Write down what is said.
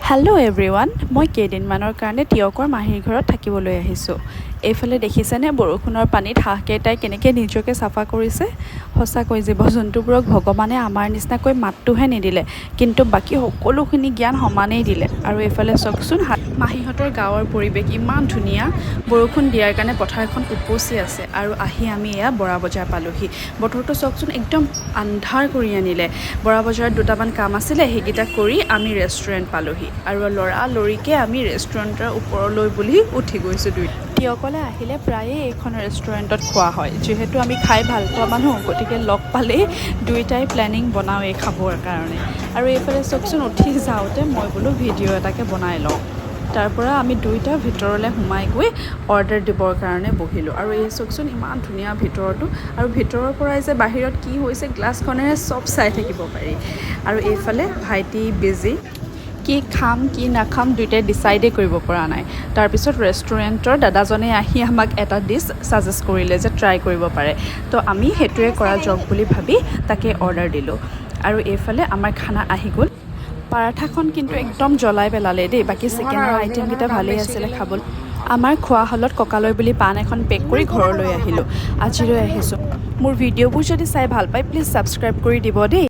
Hello' everyone, মই কেইদিনমানৰ কাৰণে টিয়কৰ মাহীৰ ঘৰত থাকিবলৈ আহিছোঁ। এইফালে দেখিছেনে বৰষুণৰ পানীত হাঁহকেইটাই কেনেকৈ নিজকে চাফা কৰিছে। সঁচাকৈ জীৱ জন্তুবোৰক ভগৱানে আমাৰ নিচিনাকৈ মাতটোহে নিদিলে, কিন্তু বাকী সকলোখিনি জ্ঞান সমানেই দিলে। আৰু এইফালে চাওকচোন, মাহীহঁতৰ গাঁৱৰ পৰিৱেশ ইমান ধুনীয়া। বৰষুণ দিয়াৰ কাৰণে পথাৰখন উপচি আছে। আৰু আহি আমি এয়া বৰা বজাৰ পালোহি। বতৰটো চাওকচোন, একদম আন্ধাৰ কৰি আনিলে। বৰা বজাৰত দুটামান কাম আছিলে, সেইকেইটা কৰি আমি ৰেষ্টুৰেণ্ট পালোহি। আৰু লৰালৰিকৈ আমি ৰেষ্টুৰেণ্টৰ ওপৰলৈ বুলি উঠি গৈছোঁ দুই। টিয়কলৈ আহিলে প্ৰায়ে এইখন ৰেষ্টুৰেণ্টত খোৱা হয়। যিহেতু আমি খাই ভাল পোৱা মানুহ, গতিকে লগ পালেই দুয়োটাই প্লেনিং বনাওঁৱেই খাবৰ কাৰণে। আৰু এইফালে চাওকচোন, উঠি যাওঁতে মই বোলো ভিডিঅ' এটাকে বনাই লওঁ। তাৰ পৰা আমি দুয়োটা ভিতৰলৈ সোমাই গৈ অৰ্ডাৰ দিবৰ কাৰণে বহিলোঁ। আৰু এই চাওকচোন, ইমান ধুনীয়া ভিতৰতো। আৰু ভিতৰৰ পৰাই যে বাহিৰত কি হৈছে গ্লাছখনেৰে চব চাই থাকিব পাৰি। আৰু এইফালে ভাইটি বিজি, কি খাম কি নাখাম দুয়োটাই ডিচাইডেই কৰিব পৰা নাই। তাৰপিছত ৰেষ্টুৰেণ্টৰ দাদাজনে আহি আমাক এটা ডিছ ছাজেষ্ট কৰিলে যে ট্ৰাই কৰিব পাৰে। তো আমি সেইটোৱে কৰা যাওক বুলি ভাবি তাকে অৰ্ডাৰ দিলোঁ। আৰু এইফালে আমাৰ খানা আহি গ'ল। পাৰাঠাখন কিন্তু একদম জ্বলাই পেলালে দেই। বাকী চিকেনৰ আইটেমকেইটা ভালেই আছিলে খাবলৈ। আমাৰ খোৱা হলত ককালৈ বুলি পাণ এখন পেক কৰি ঘৰলৈ আহিলোঁ। আজিলৈ আহিছোঁ। মোৰ ভিডিঅ'বোৰ যদি চাই ভাল পায়, প্লিজ ছাবস্ক্ৰাইব কৰি দিব দেই।